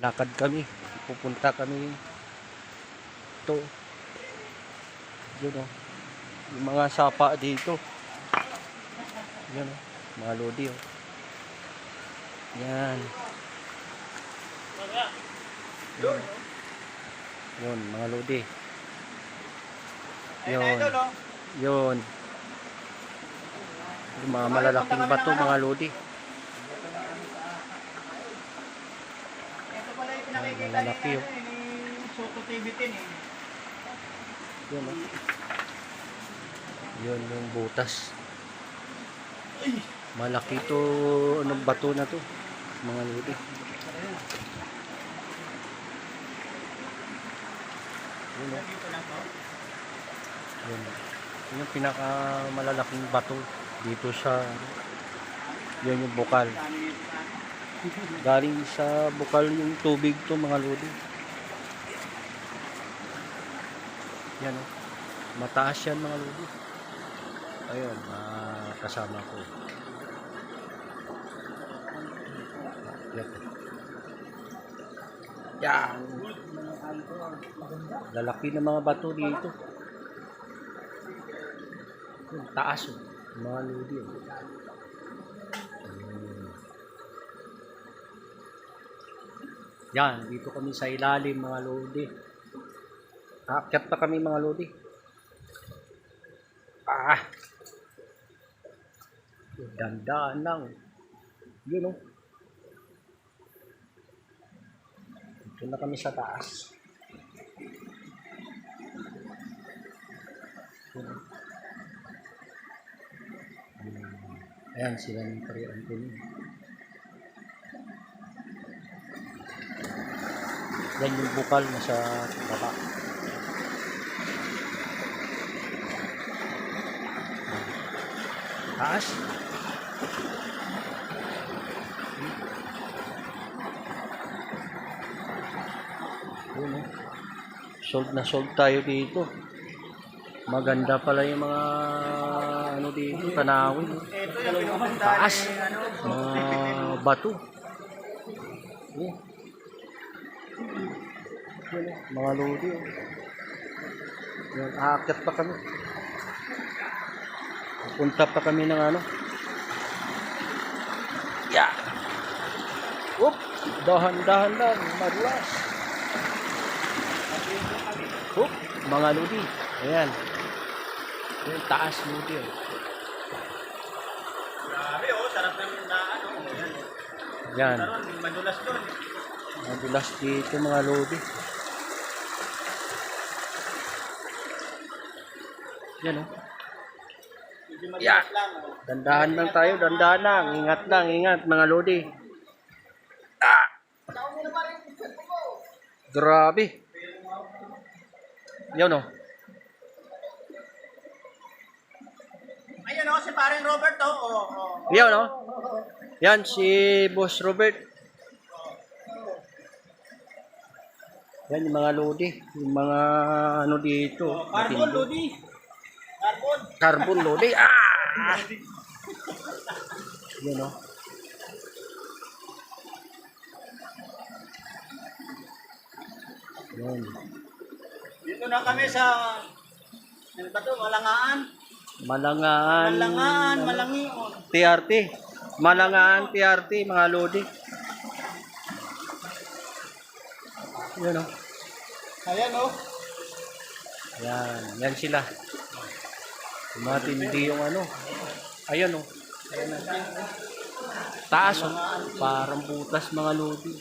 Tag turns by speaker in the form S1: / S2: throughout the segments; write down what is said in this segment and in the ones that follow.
S1: lakad kami. Pupunta kami ito. Yun o. Yung mga sapa dito. Yan o. Mga lodi o. Yan. Yun. Yun, mga lodi. Yun. Yun. Yung mga malalaking bato, mga lodi.
S2: Ito pala yung pinakikita
S1: Malalaki
S2: ni
S1: oh.
S2: Soto TV10 eh.
S1: Yun o. Yun yung butas. Malaki to, anong bato na to, mga lodi. Yun o. Yun. Yun yung pinakamalalaking bato dito sa, yun yung bukal. Galing sa bukal yung tubig to, mga lodi. Yan o. Mataas yan, mga lodi. Ayun, kasama ko. Yan. Lalaki ng mga bato dito. Yung taas o. Mga lodi o. Yan, dito kami sa ilalim, mga lodi. Aakyat pa kami, mga lodi. Dandaan lang. Yun o. Dito na kami sa taas. Ayan sila ng Pari Anthony. Yan yung bukal na sa baba. Taas. Yun o. Sold na sold tayo dito. Maganda pala yung mga ano dito, tanawin.
S2: Ito yung pinupunta
S1: Taas.
S2: ni ano, Soto
S1: Mga
S2: TV10.
S1: bato. Yun o. Mga lodi o. Yan, aakyat pa kami. Punta pa kami ng ano. Yeah. Oop. Dahan-dahan lang. Madulas. Oop. Mga lodi. Ayan. Yung taas lodi o.
S2: Grabe oh, sarap ng na ano.
S1: Yan.
S2: Karon, madulas doon.
S1: Madulas dito, mga lodi. Yan o.
S2: Medyo madulas
S1: Yeah.
S2: lang oh.
S1: Dandahan lang tayo, dandahan lang. Ingat lang, ingat mga lodi. Grabe. Yan o.
S2: Ayun oh, si paring Robert oh. Oh.
S1: Yan o. Yan si Boss Robert. Yan yung mga lodi. Yung mga ano dito.
S2: Carbon, Lodi. Carbon.
S1: Carbon lodi. Yan o. Yan.
S2: Dito na kami sa ano ba to? Malangaan.
S1: Malangaan.
S2: Malangaan,
S1: ano,
S2: Malangion.
S1: TRT. Malangaan TRT, mga lodi. Yan o.
S2: Ayan oh.
S1: Yan. Yan sila. Matindi yung ano. Ayan o. Taas o. Parang butas, mga lodi.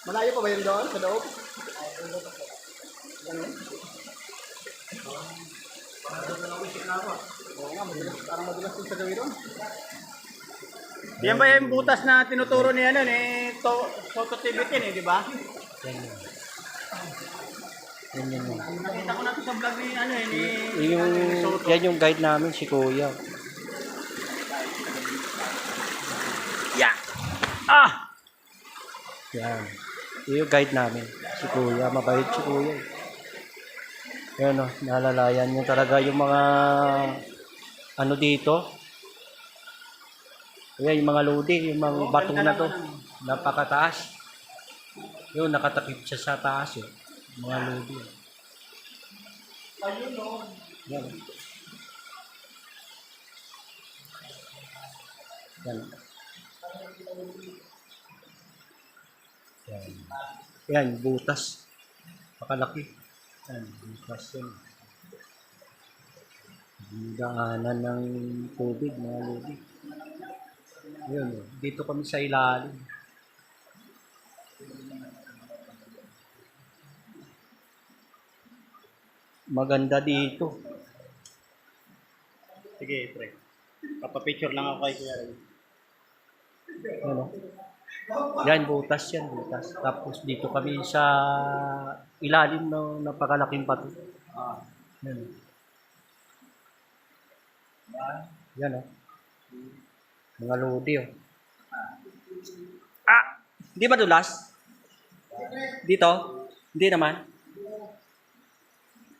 S2: Malayo pa ba yun doon sa loob? Parang madulas yung sa gawin doon. Yan ba yung butas na tinuturo ni ano ni Soto TV10 eh, di ba?
S1: Yan yun. Yan yun.
S2: Nakita ko na to sa vlog ni ano eh ni
S1: Yan yung guide namin, si Kuya. Yeah. Yan. Yung guide namin, si Kuya. Mabait si Kuya. Yan o, nalalayan nyo talaga yung mga ano dito. Ayan, yung mga lodi, yung mga
S2: Oo,
S1: bato
S2: ganda
S1: na to.
S2: naman,
S1: Napakataas. Yun, nakatakip siya sa taas eh. Mga lodi.
S2: Ayun, no.
S1: Yan. Yan. Yan. Yan, butas. Pakalaki. Yan, butas yan. Daanan ng tubig, mga lodi. Yun, oh. Dito kami sa ilalim. Maganda dito.
S2: Sige, pre. Papapicture lang ako kay Kuya Ray.
S1: Ano? Yan, butas yan, butas. Tapos dito kami sa ilalim ng napakalaking bato.
S2: Ah.
S1: Yan. Yan, oh. Mga lodi, oh. Ah! Hindi ba dulas? Dito? Hindi naman.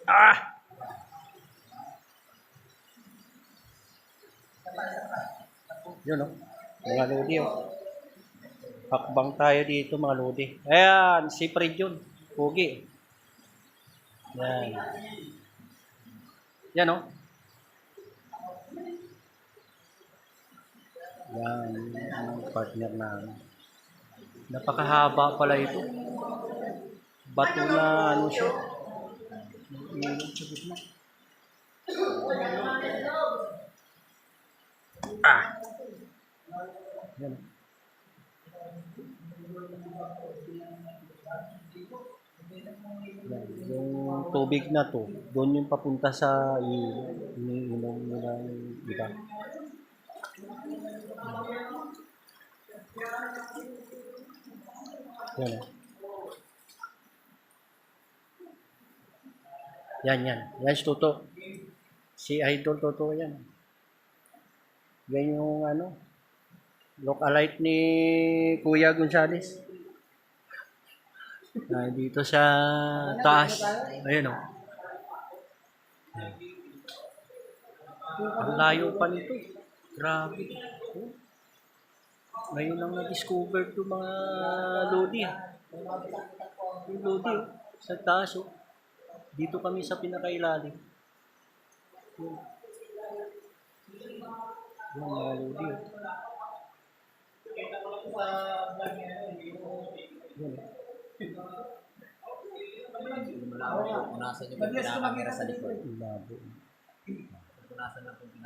S1: Ah! Yun, oh. Mga lodi, oh. Hakbang tayo dito, mga lodi. Ayan, si Fred yun. Pugi. Yan. Yan, oh. Yan, ang partner namin. Napakahaba pala ito. Bato na ano siya. Ilog sa gitna. Ah! Yan. Yan. Yung tubig na to, doon yung papunta sa ilog. Iniinom nila yung iba. Yan. Yan. Yan si Toto. Si Idol Toto yan. Yan yung ano, look-alike ni Kuya Gonzales. Dito sa taas. Ayun o. Ang layo pa nito. Grabe. Ngayon lang na-discover ito mga lodi. Yung lodi sa taas oh. Dito kami sa pinakailalim. Yung mga lodi oh. Yan.
S3: Punasan niyo po yung pinakamera sa likod.
S1: Labo.
S3: Punasan lang po